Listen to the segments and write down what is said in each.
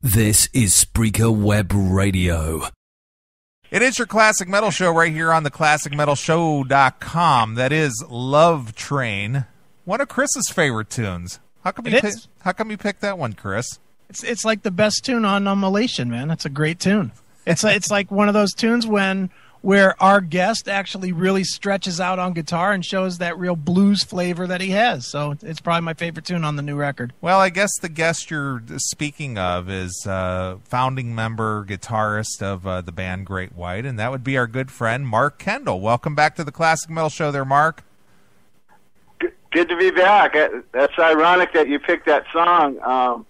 This is Spreaker Web Radio. It is your Classic Metal Show right here on the ClassicMetalShow.com. That is Love Train, one of Chris's favorite tunes. How come you picked that one, Chris? It's like the best tune on Elation, man. It's a great tune. It's like one of those tunes where our guest actually really stretches out on guitar and shows that real blues flavor that he has. So it's probably my favorite tune on the new record. Well, I guess the guest you're speaking of is founding member, guitarist of the band Great White, and that would be our good friend Mark Kendall. Welcome back to the Classic Metal Show there, Mark. Good to be back. That's ironic that you picked that song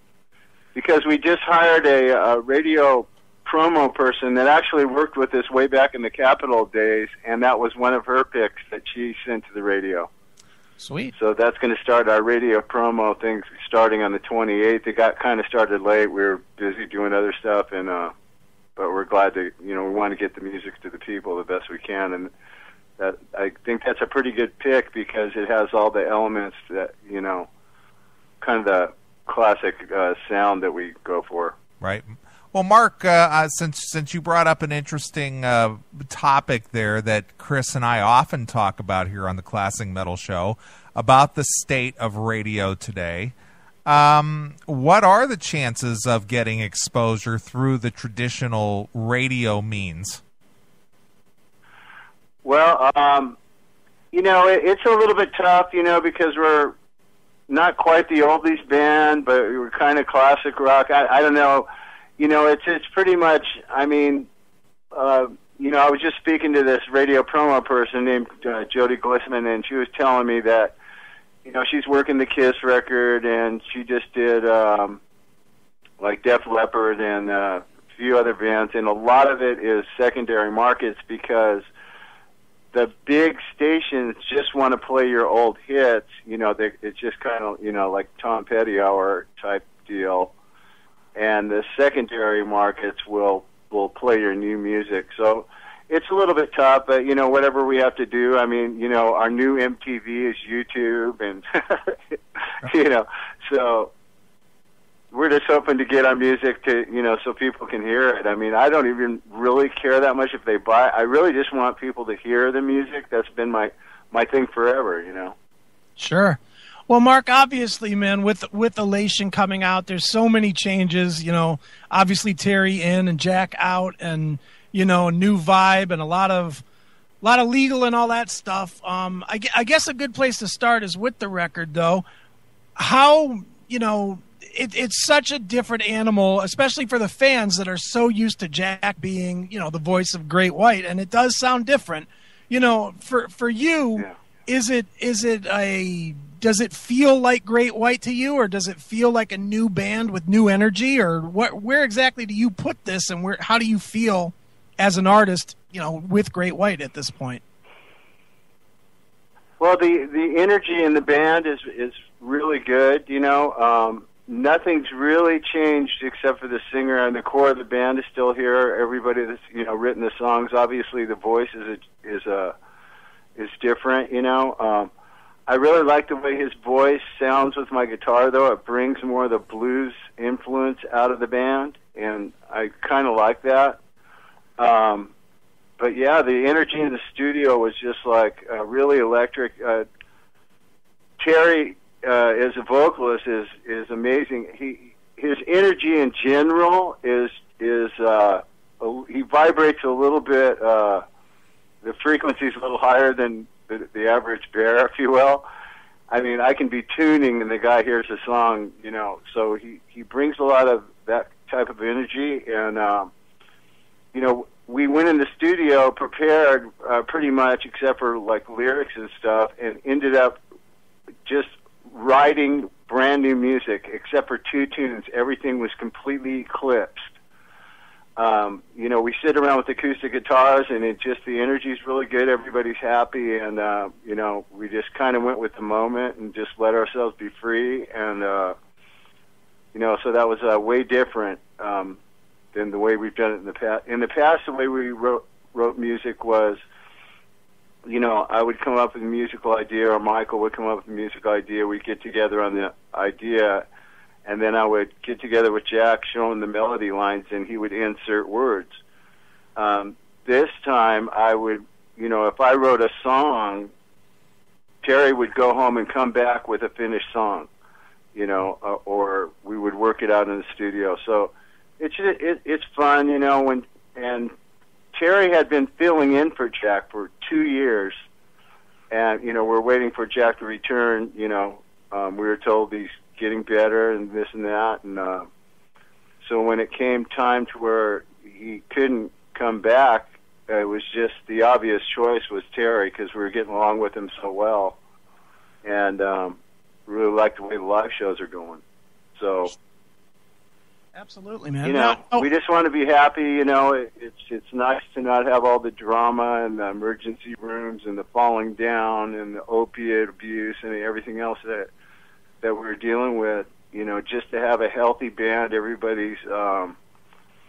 because we just hired a radio promo person that actually worked with us way back in the Capitol days, and that was one of her picks that she sent to the radio. Sweet. So that's going to start our radio promo thing starting on the 28th. It got kind of started late. We were busy doing other stuff, and but we're glad to, we want to get the music to the people the best we can, and that I think that's a pretty good pick because it has all the elements that, kind of the classic sound that we go for. Right. Well, Mark, since you brought up an interesting topic there that Chris and I often talk about here on the Classic Metal Show, about the state of radio today, what are the chances of getting exposure through the traditional radio means? Well, it's a little bit tough, because we're not quite the oldies band, but we're kind of classic rock. I don't know. It's pretty much, I was just speaking to this radio promo person named Jody Glissman, and she was telling me that, she's working the Kiss record, and she just did, like Def Leppard and a few other bands, and a lot of it is secondary markets because the big stations just want to play your old hits. It's just kind of, like Tom Petty hour type deal. And the secondary markets will play your new music. So it's a little bit tough, but, whatever we have to do. Our new MTV is YouTube, and, so we're just hoping to get our music to, so people can hear it. I don't even really care that much if they buy it. I really just want people to hear the music. That's been my thing forever, Sure. Well, Mark, obviously, man, with Elation coming out, there's so many changes, obviously Terry in and Jack out and, a new vibe and a lot of legal and all that stuff. I guess a good place to start is with the record, though. How, it's such a different animal, especially for the fans that are so used to Jack being, the voice of Great White, and it does sound different. For you, yeah. Does it feel like Great White to you, or does it feel like a new band with new energy, or where exactly do you put this, and how do you feel as an artist, with Great White at this point? Well, the energy in the band is really good. Nothing's really changed except for the singer, and the core of the band is still here. Everybody that's written the songs, obviously the voice is different. I really like the way his voice sounds with my guitar, though. It brings more of the blues influence out of the band, and I kind of like that. But yeah, the energy in the studio was just like really electric. Terry, as a vocalist, is amazing. His energy in general is he vibrates a little bit. The frequency's a little higher than the average bear, if you will. I can be tuning and the guy hears a song, so he brings a lot of that type of energy. And, we went in the studio prepared pretty much except for like lyrics and stuff, and ended up just writing brand new music except for two tunes. Everything was completely eclipsed. We sit around with acoustic guitars, and the energy's really good. Everybody's happy, and, we just kind of went with the moment and just let ourselves be free. And, so that was way different than the way we've done it in the past. In the past, the way we wrote music was, I would come up with a musical idea, or Michael would come up with a musical idea. We'd get together on the idea, and then I would get together with Jack, show him the melody lines, and he would insert words. This time, I would, if I wrote a song, Terry would go home and come back with a finished song, or we would work it out in the studio. So it's fun, and Terry had been filling in for Jack for 2 years, and, we're waiting for Jack to return. We were told he's getting better and this and that, and so when it came time to where he couldn't come back, it was just the obvious choice was Terry, because we were getting along with him so well, and really like the way the live shows are going. So, absolutely, man. We just want to be happy. It's nice to not have all the drama and the emergency rooms and the falling down and the opiate abuse and everything else that we're dealing with. Just to have a healthy band, everybody's on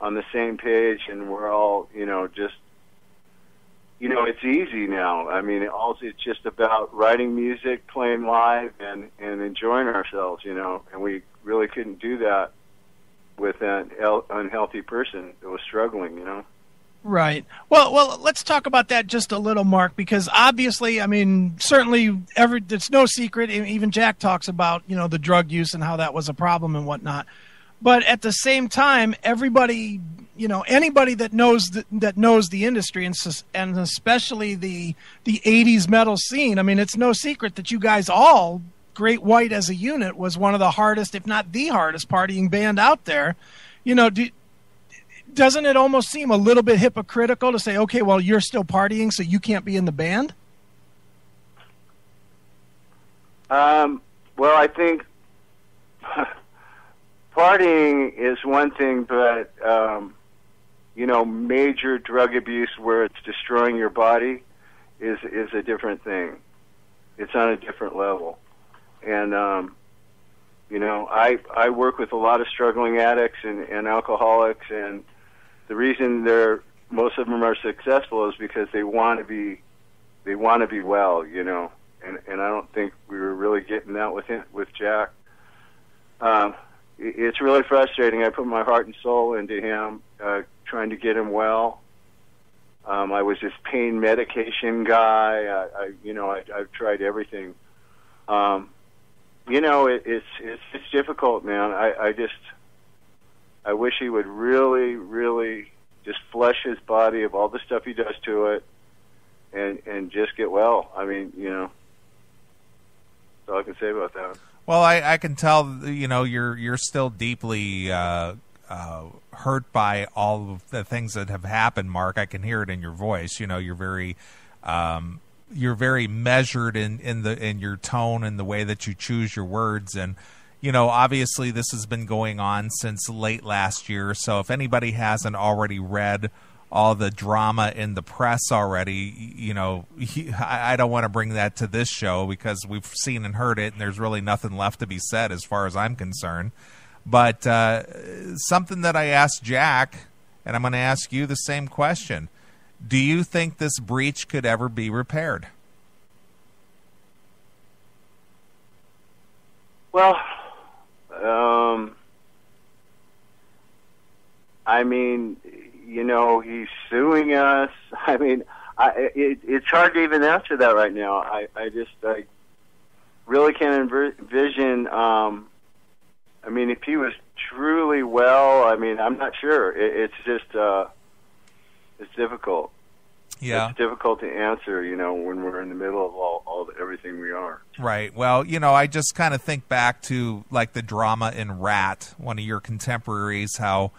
the same page, and we're all, just, it's easy now. I mean, it's just about writing music, playing live, and enjoying ourselves, and we really couldn't do that with an unhealthy person that was struggling, Right. Well, let's talk about that just a little, Mark, because obviously, I mean, certainly it's no secret. Even Jack talks about, the drug use and how that was a problem and whatnot. But at the same time, everybody, anybody that knows the industry and especially the 80s metal scene, I mean, it's no secret that you guys all, Great White as a unit, was one of the hardest, if not the hardest, partying band out there. Doesn't it almost seem a little bit hypocritical to say, okay, well, you're still partying, so you can't be in the band? Well, I think partying is one thing, but, major drug abuse where it's destroying your body is a different thing. It's on a different level. And, I work with a lot of struggling addicts and alcoholics, and the reason most of them are successful is because they want to be well, and I don't think we were really getting that with Jack. It's really frustrating. I put my heart and soul into him, trying to get him well. I was this pain medication guy. I've tried everything. It's difficult, man. I wish he would really, really just flush his body of all the stuff he does to it, and just get well. I mean, that's all I can say about that. Well, I can tell, you're still deeply hurt by all of the things that have happened, Mark. I can hear it in your voice. You're very measured in your tone and the way that you choose your words. And, obviously this has been going on since late last year. So if anybody hasn't already read all the drama in the press already, I don't want to bring that to this show because we've seen and heard it, and there's really nothing left to be said as far as I'm concerned. But something that I asked Jack, and I'm going to ask you the same question. Do you think this breach could ever be repaired? Well, I mean, he's suing us. I mean, it's hard to even answer that right now. I really can't envision. I mean, if he was truly well, I mean, I'm not sure. It's just, it's difficult. Yeah. It's difficult to answer, when we're in the middle of everything we are. Right. Well, I just kind of think back to, like, the drama in Rat, one of your contemporaries, how,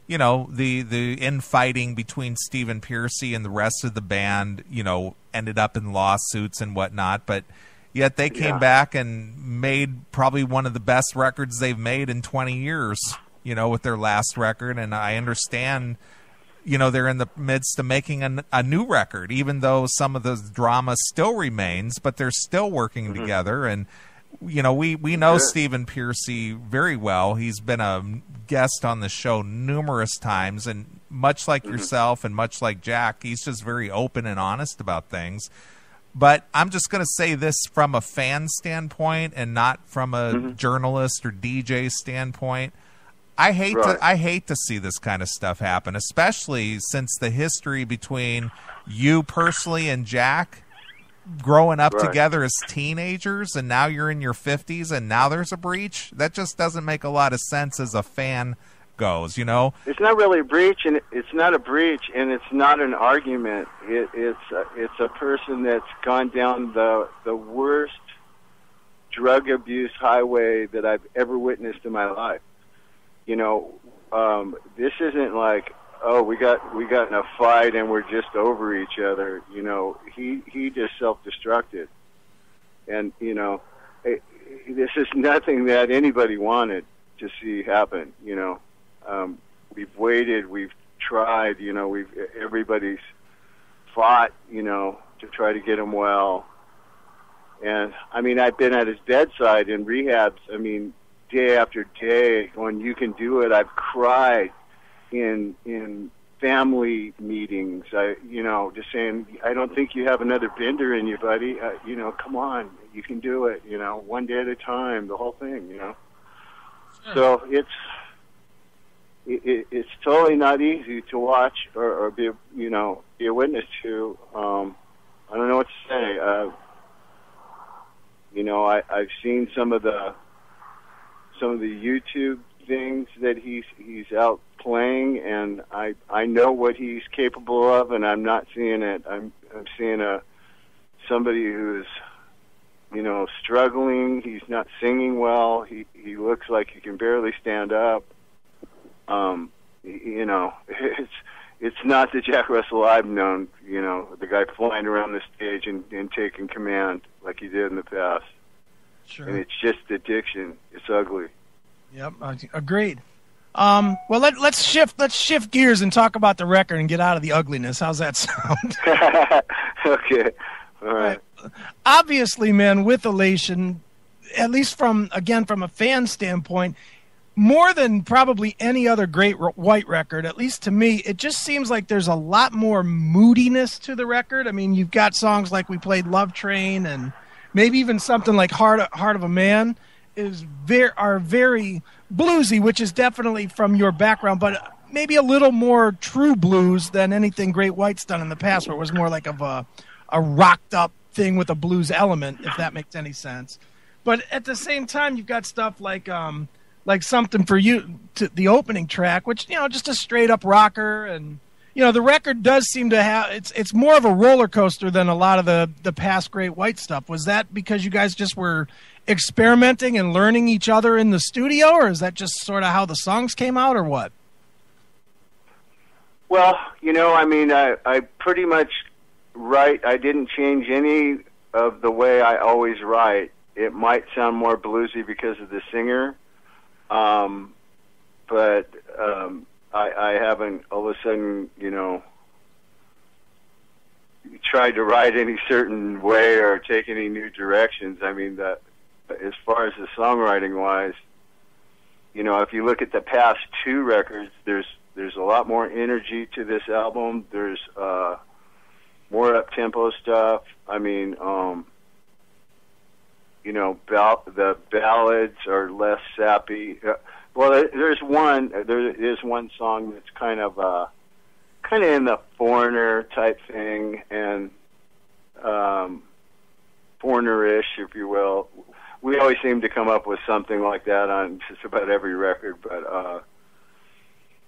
the infighting between Stephen Pearcy and the rest of the band, ended up in lawsuits and whatnot, but yet they came back and made probably one of the best records they've made in 20 years, with their last record. And I understand, they're in the midst of making a new record, even though some of the drama still remains, but they're still working together. And, we know Stephen Pearcy very well. He's been a guest on the show numerous times, and much like yourself and much like Jack, he's just very open and honest about things. But I'm just going to say this from a fan standpoint and not from a journalist or DJ standpoint. I hate to see this kind of stuff happen, especially since the history between you personally and Jack growing up together as teenagers, and now you're in your 50s and now there's a breach. That just doesn't make a lot of sense as a fan goes, you know? It's not really a breach, and it's not a breach, and it's not an argument. It's a person that's gone down the worst drug abuse highway that I've ever witnessed in my life. You know, this isn't like, oh, we got in a fight and we're just over each other. You know, he just self-destructed, and you know, this is nothing that anybody wanted to see happen. You know, we've waited, we've tried. You know, everybody's fought. You know, to try to get him well. And I mean, I've been at his bedside in rehabs. I mean, day after day, when you can do it, I've cried in family meetings. You know, just saying, I don't think you have another bender in you, buddy. You know, come on, you can do it. You know, one day at a time, the whole thing. You know, so it's totally not easy to watch or be a witness to. I don't know what to say. You know, I've seen some of the YouTube things that he's out playing, and I know what he's capable of, and I'm not seeing it. I'm seeing somebody who's, you know, struggling. He's not singing well. He looks like he can barely stand up. You know, it's not the Jack Russell I've known. You know, the guy flying around the stage and taking command like he did in the past. Sure. And it's just addiction. It's ugly. Yep, agreed. Well, let's shift gears and talk about the record and get out of the ugliness. How's that sound? Okay. All right. Obviously, man, with Elation, at least from a fan standpoint, more than probably any other great White record, at least to me, it just seems like there's a lot more moodiness to the record. I mean, you've got songs like we played Love Train, and maybe even something like Heart of a Man are very bluesy, which is definitely from your background, but maybe a little more true blues than anything Great White's done in the past, where it was more like of a rocked up thing with a blues element, if that makes any sense. But at the same time, you've got stuff like Something for You, to the opening track, which, you know, just a straight up rocker. And, you know, the record does seem to have, it's more of a roller coaster than a lot of the past Great White stuff. Was that because you guys just were experimenting and learning each other in the studio, or is that just sort of how the songs came out, or what? Well, you know, I mean, I pretty much write. I didn't change any of the way I always write. It might sound more bluesy because of the singer, but I haven't all of a sudden, you know, tried to write any certain way or take any new directions. I mean, that as far as the songwriting wise, you know, if you look at the past two records, there's a lot more energy to this album. There's more up-tempo stuff. I mean, you know, the ballads are less sappy. Well, there is one song that's kind of in the Foreigner type thing, and Foreigner-ish, if you will. We always seem to come up with something like that on just about every record, but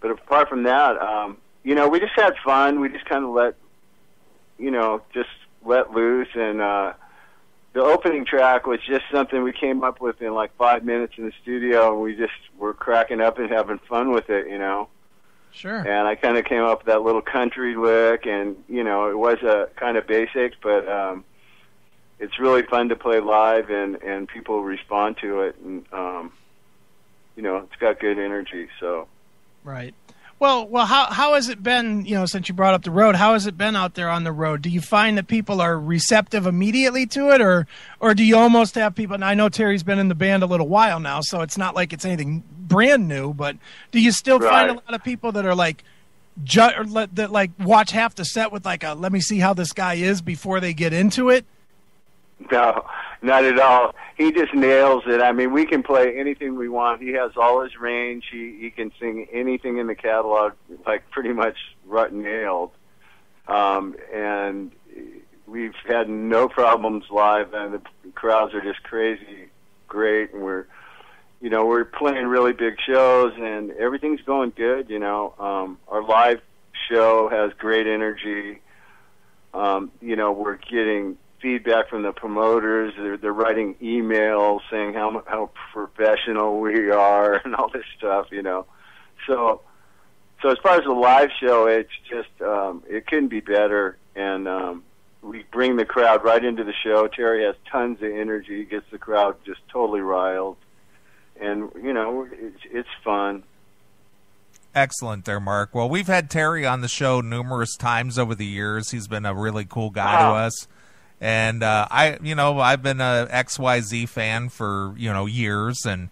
apart from that, you know, we just had fun. We just kind of let loose, and the opening track was just something we came up with in like 5 minutes in the studio, and we just were cracking up and having fun with it, you know. Sure. And I kind of came up with that little country lick, and, you know, it was a kind of basic, but it's really fun to play live, and people respond to it, and you know, it's got good energy. So, right. Well, how has it been? You know, since you brought up the road, how has it been out there on the road? Do you find that people are receptive immediately to it, or do you almost have people? And I know Terry's been in the band a little while now, so it's not like it's anything brand new. But do you still find a lot of people that are like, that like watch half the set with like a let me see how this guy is before they get into it? No, not at all. He just nails it. I mean, we can play anything we want. He has all his range. He can sing anything in the catalog, like pretty much nailed. And we've had no problems live, and the crowds are just crazy great. And we're playing really big shows, and everything's going good. Our live show has great energy. We're getting feedback from the promoters. They're writing emails saying how professional we are and all this stuff. So as far as the live show, it's just it couldn't be better. And we bring the crowd right into the show. Terry has tons of energy, gets the crowd just totally riled, and it's fun. Excellent there, Mark. Well, we've had Terry on the show numerous times over the years. He's been a really cool guy to us. And I've been a XYZ fan for, years, and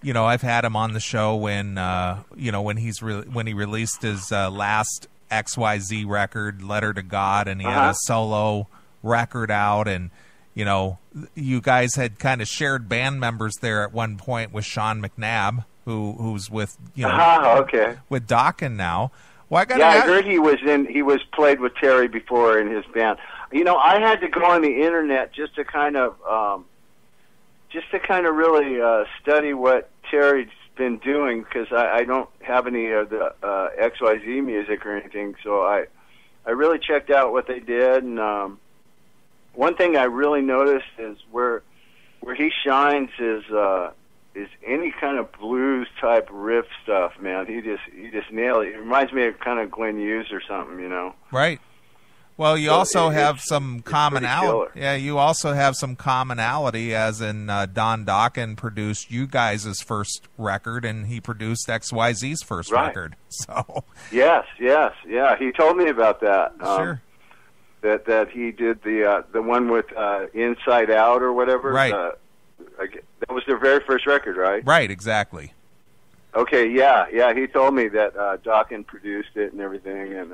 I've had him on the show when when he released his last XYZ record, Letter to God, and he had a solo record out, and you guys had kind of shared band members there at one point with Sean McNabb, who's with with Dokken now. Well, I heard he was played with Terry before in his band. I had to go on the internet just to kind of really study what Terry's been doing, because I don't have any of the XYZ music or anything. So I really checked out what they did, and one thing I really noticed is where he shines is any kind of blues type riff stuff, man. He just nailed it. It reminds me of kind of Glenn Hughes or something, Right. Well, you also have some commonality. Yeah, you also have some commonality, as in Don Dokken produced you guys' first record, and he produced XYZ's first record. So yes, yeah. He told me about that. Sure. That he did the one with Inside Out or whatever. Right. That was their very first record, right? Right, exactly. Okay, yeah. He told me that Dokken produced it and everything, and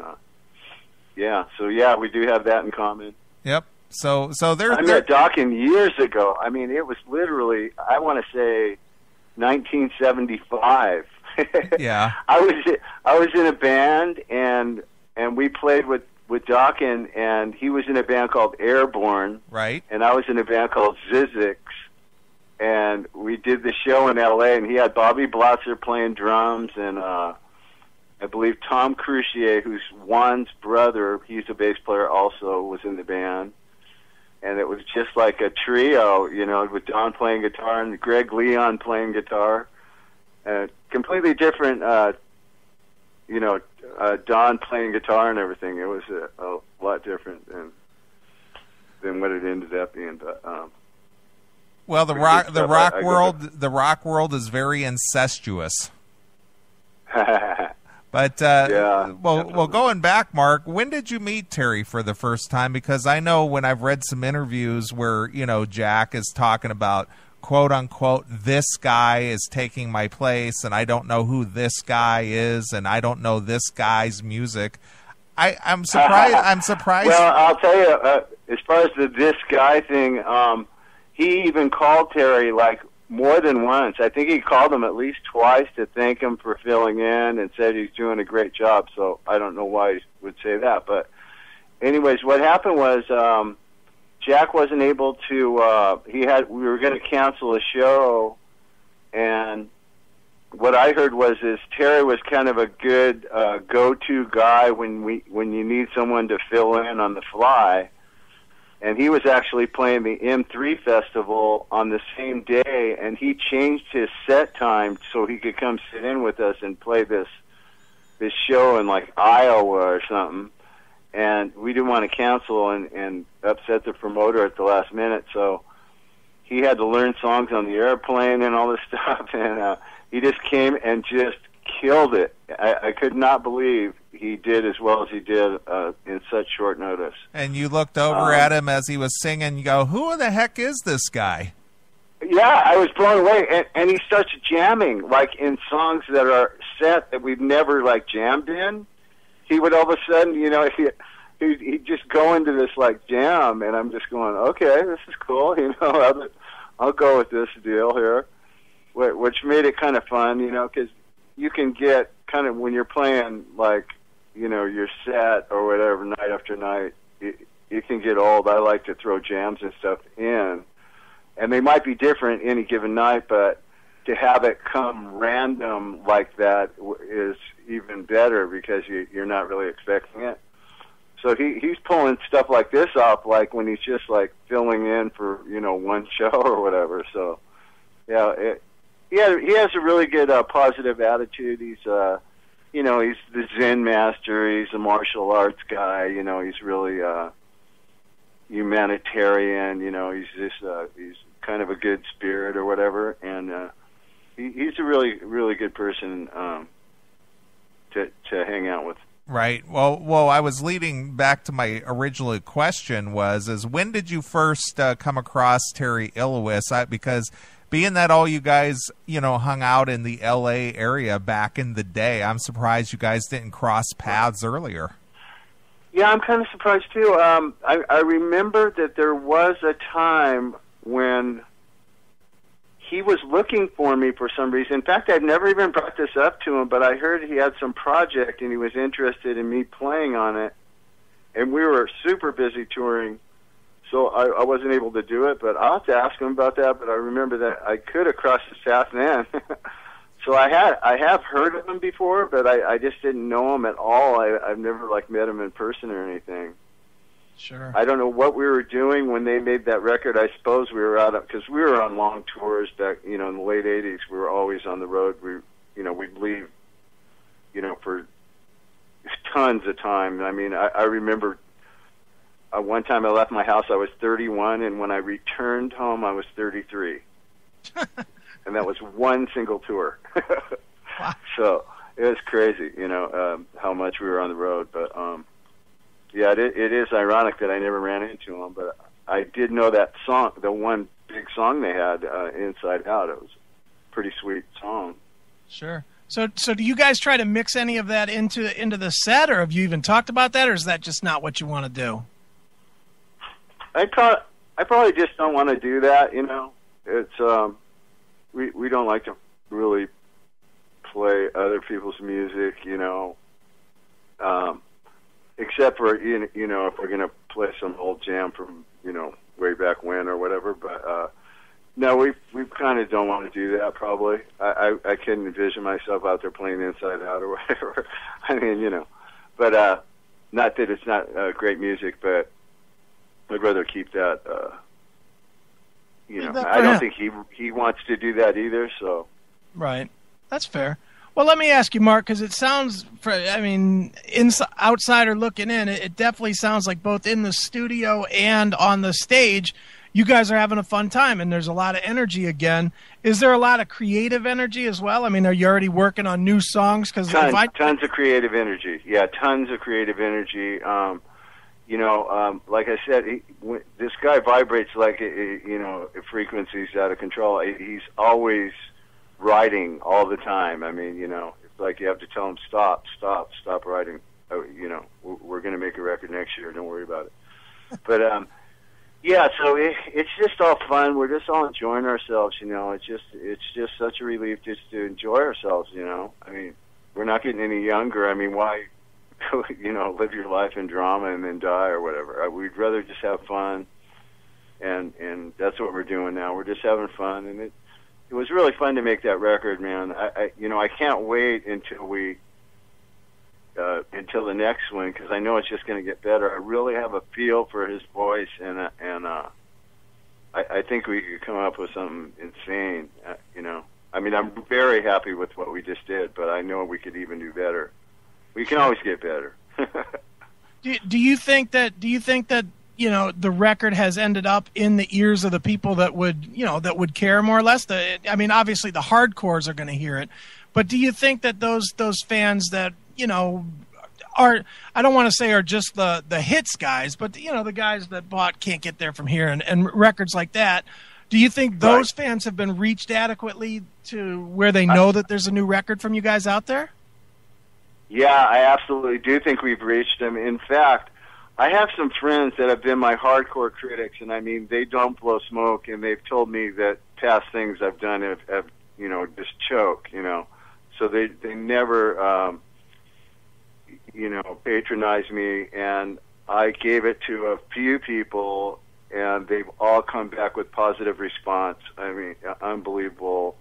we do have that in common. Yep. So I met Dokken years ago. I mean, it was literally, I want to say, 1975. Yeah. I was in a band, and we played with Dokken, and he was in a band called Airborne. Right. And I was in a band called Zizix. And we did the show in L.A., and he had Bobby Blotzer playing drums, and I believe Tom Crucier, who's Juan's brother, he's a bass player also, was in the band. And it was just like a trio, with Don playing guitar and Greg Leon playing guitar. Completely different, Don playing guitar and everything. It was a lot different than what it ended up being, but... Well, the rock world is very incestuous. But well, going back, Mark, when did you meet Terry for the first time? Because I know when I've read some interviews where Jack is talking about quote unquote this guy is taking my place, and I don't know who this guy is, and I don't know this guy's music. I'm surprised. I'm surprised. Well, I'll tell you, as far as this guy thing. He even called Terry more than once. I think he called him at least twice to thank him for filling in and said he's doing a great job. So I don't know why he would say that. But anyways, what happened was Jack wasn't able to. We were going to cancel a show, and what I heard was Terry was kind of a good go-to guy when you need someone to fill in on the fly. And he was actually playing the M3 Festival on the same day, and he changed his set time so he could come sit in with us and play this show in Iowa or something. And we didn't want to cancel and upset the promoter at the last minute, so he had to learn songs on the airplane and all this stuff. And he just came and just killed it. I could not believe he did as well as he did in such short notice. And you looked over at him as he was singing, you go, who the heck is this guy? Yeah, I was blown away. And he starts jamming, in songs that are set that we've never, jammed in. He would all of a sudden, he'd just go into this like jam, and I'm just going, okay, this is cool, you know, I'll go with this deal here, which made it kind of fun, you know, because you can get kind of, when you're playing like, you know, your set or whatever night after night, it can get old. I like to throw jams and stuff in, and they might be different any given night, but to have it come random like that is even better because you're not really expecting it. So he's pulling stuff like this off, like when he's just like filling in for, you know, one show or whatever. So yeah, he has a really good positive attitude. He's you know, he's the Zen master. He's a martial arts guy. You know, he's really humanitarian. You know, he's just he's kind of a good spirit or whatever, and he's a really good person to hang out with. Right. Well, I was leading back to my original question is when did you first come across Terry Ilowis? Because being that all you guys, you know, hung out in the L.A. area back in the day, I'm surprised you guys didn't cross paths earlier. Yeah, I'm kind of surprised too. I remember that there was a time when he was looking for me for some reason. In fact, I've never even brought this up to him, but I heard he had some project and he was interested in me playing on it. And we were super busy touring, so I wasn't able to do it, but I'll have to ask him about that. But I remember that I could have crossed his path then. So I have heard of him before, but I just didn't know him at all. I've never like met him in person or anything. Sure. I don't know what we were doing when they made that record. I suppose we were out because we were on long tours back, you know, in the late '80s. We were always on the road. We'd leave, you know, for tons of time. I mean, I remember one time I left my house. I was 31, and when I returned home, I was 33, and that was one single tour. Wow. So it was crazy, you know, how much we were on the road, but. Yeah, it is ironic that I never ran into him, but I did know that song, the one big song they had, Inside Out. It was a pretty sweet song. Sure. So do you guys try to mix any of that into the set, or have you even talked about that, or is that just not what you want to do? I probably just don't want to do that, you know. It's we don't like to really play other people's music, you know. Except for, you know, if we're going to play some old jam from, you know, way back when or whatever. But, no, we kind of don't want to do that, probably. I couldn't envision myself out there playing Inside Out or whatever. I mean, you know. But not that it's not great music, but I'd rather keep that, you know. I don't think he wants to do that either, so. Right. That's fair. Well, let me ask you, Mark, because it sounds, outsider looking in, it definitely sounds like both in the studio and on the stage, you guys are having a fun time, and there's a lot of energy again. Is there a lot of creative energy as well? I mean, are you already working on new songs? Tons of creative energy. Yeah, tons of creative energy. You know, like I said, this guy vibrates like, you know, frequencies out of control. He's always writing all the time. I mean, you know, it's like you have to tell him, stop writing. You know, we're going to make a record next year. Don't worry about it. But, yeah, so it's just all fun. We're just all enjoying ourselves, you know. It's just such a relief just to enjoy ourselves, you know. I mean, we're not getting any younger. I mean, why, you know, live your life in drama and then die or whatever? We'd rather just have fun, and that's what we're doing now. We're just having fun, and it was really fun to make that record, man. I can't wait until until the next one, because I know it's just going to get better. I really have a feel for his voice, and I think we could come up with something insane. You know, I mean, I'm very happy with what we just did, but I know we could even do better. We can always get better. Do you think that you know, the record has ended up in the ears of the people that would care more or less? I mean, obviously the hardcores are going to hear it, but do you think that those fans that, you know, I don't want to say are just the hits guys, but, you know, the guys that bought Can't Get There From Here and records like that, do you think those fans have been reached adequately to where they know that there's a new record from you guys out there? Yeah, I absolutely do think we've reached them. In fact, I have some friends that have been my hardcore critics, and I mean, they don't blow smoke, and they've told me that past things I've done have just choke, So they never, patronize me, and I gave it to a few people, and they've all come back with positive response. I mean, unbelievable.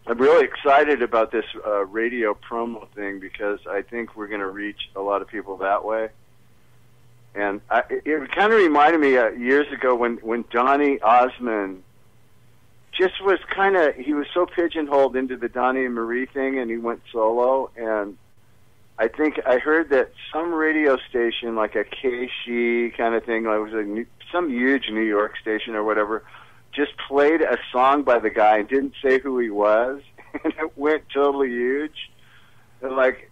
I'm really excited about this radio promo thing because I think we're going to reach a lot of people that way. And it kind of reminded me years ago when Donny Osmond just was he was so pigeonholed into the Donny and Marie thing, and he went solo. And I think I heard that some radio station, like a KC kind of thing, like it was some huge New York station or whatever, just played a song by the guy and didn't say who he was, and it went totally huge. And like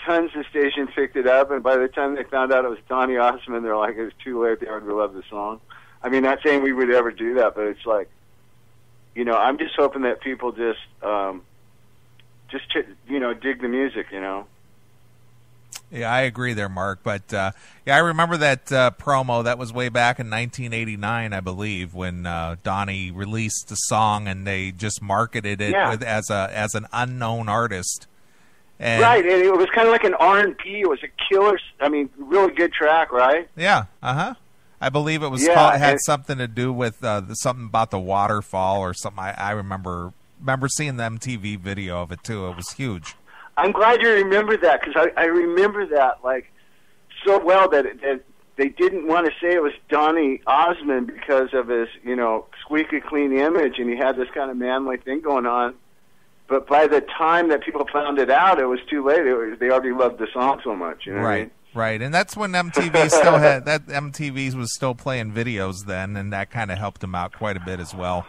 tons of stations picked it up, and by the time they found out it was Donny Osmond, they're like, it was too late. They already loved the song. I mean, not saying we would ever do that, but it's like, I'm just hoping that people dig the music, Yeah, I agree there, Mark. But I remember that promo. That was way back in 1989, I believe, when Donny released the song and they just marketed it as an unknown artist. And right, and it was kind of like an R&B. It was a killer. I mean, really good track, right? Yeah. I believe it was called. It had something to do with something about the waterfall or something. I remember seeing the MTV video of it too. It was huge. I'm glad you remember that because I remember that like so well that they didn't want to say it was Donny Osmond because of his squeaky clean image, and he had this kind of manly thing going on. But by the time that people found it out, it was too late. They already loved the song so much, Right. What I mean? Right, and that's when MTV still had that. MTV was still playing videos then, and that kind of helped them out quite a bit as well.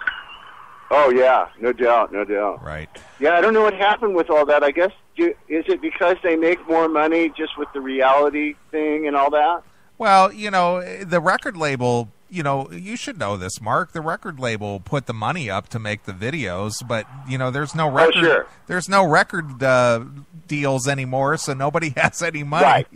Oh yeah, no doubt. Right. Yeah, I don't know what happened with all that. I guess is it because they make more money just with the reality thing and all that? Well, the record label. You should know this, Mark. The record label put the money up to make the videos, but there's no record. Oh, sure. There's no record deals anymore, so nobody has any money. Right.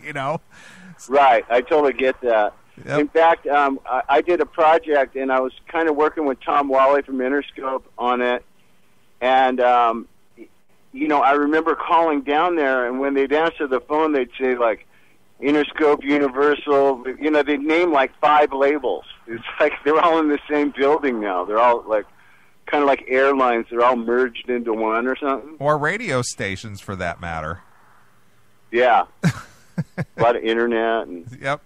Right. I totally get that. Yep. In fact, I did a project, and I was kind of working with Tom Wally from Interscope on it. And, I remember calling down there, and when they'd answer the phone, they'd say, like, Interscope, Universal, they'd name, like, 5 labels. It's like they're all in the same building now. They're all, like, kind of like airlines. They're all merged into one or something. Or radio stations, for that matter. Yeah. A lot of internet. Yep.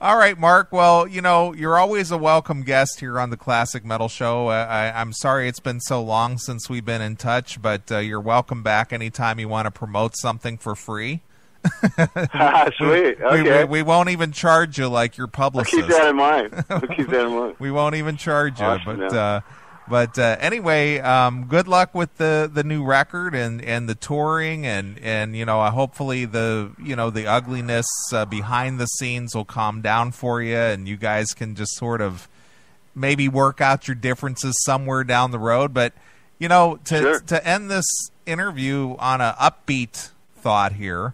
All right, Mark. Well, you're always a welcome guest here on the Classic Metal Show. I'm sorry it's been so long since we've been in touch, but you're welcome back anytime you want to promote something for free. Sweet. Okay. We won't even charge you like your publicist. I'll keep that in mind. We won't even charge you. Awesome, But anyway, good luck with the new record and the touring and hopefully the ugliness behind the scenes will calm down for you and you guys can just sort of maybe work out your differences somewhere down the road. But to end this interview on an upbeat thought here,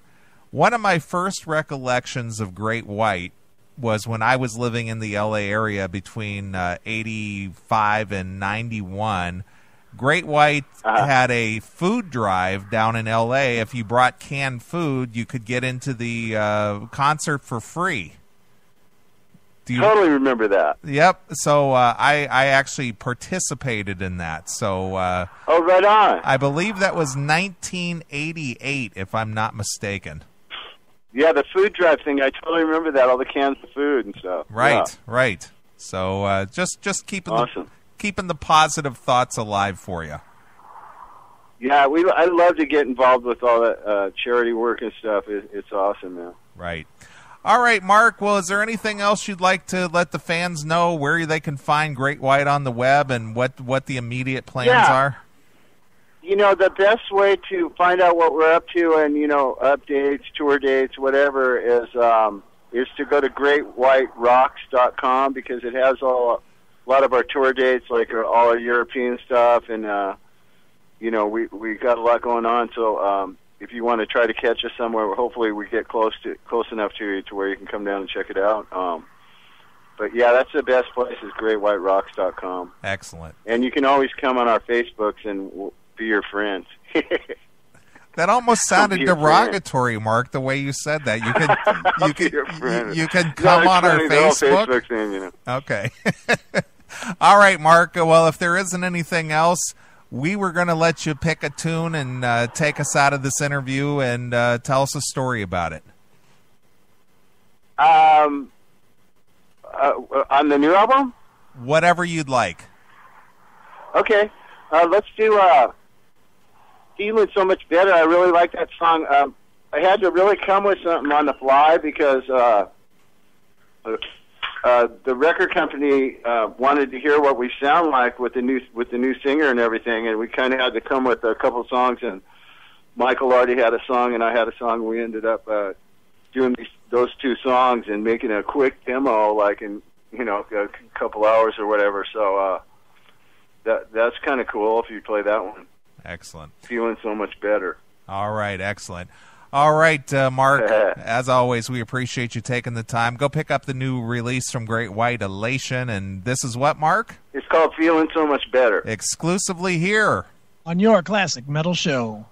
one of my first recollections of Great White was when I was living in the LA area between 85 and 91. Great White had a food drive down in LA. If you brought canned food, you could get into the concert for free. Do you totally remember that? Yep. So I actually participated in that. So oh, right on. I believe that was 1988, if I'm not mistaken. Yeah, the food drive thing, I totally remember that, all the cans of food and stuff. Right. So just keeping the positive thoughts alive for you. Yeah, I love to get involved with all that charity work and stuff. It's awesome, man. Right. All right, Mark, well, is there anything else you'd like to let the fans know where they can find Great White on the web and what the immediate plans are? The best way to find out what we're up to and, updates, tour dates, whatever, is to go to greatwhiterocks.com because it has a lot of our tour dates, like all our European stuff, and, we got a lot going on. So if you want to try to catch us somewhere, hopefully we get close enough to you to where you can come down and check it out. But yeah, that's the best place is greatwhiterocks.com. Excellent. And you can always come on our Facebooks and we'll be your friends. That almost sounded derogatory, Mark, the way you said that. You can come on our Facebook. Facebook thing, you know. Okay. All right, Mark. Well, if there isn't anything else, we were going to let you pick a tune and take us out of this interview and tell us a story about it. On the new album? Whatever you'd like. Okay. Let's do Feeling So Much Better. I really like that song. I had to really come with something on the fly because the record company wanted to hear what we sound like with the new singer and everything, and we kind of had to come with a couple songs. And Michael already had a song, and I had a song. We ended up doing those two songs and making a quick demo, like in a couple hours or whatever. So that's kind of cool if you play that one. Excellent. Feeling So Much Better. All right, excellent. All right, Mark, as always, we appreciate you taking the time. Go pick up the new release from Great White, Elation, and this is what, Mark? It's called Feeling So Much Better. Exclusively here on your Classic Metal Show.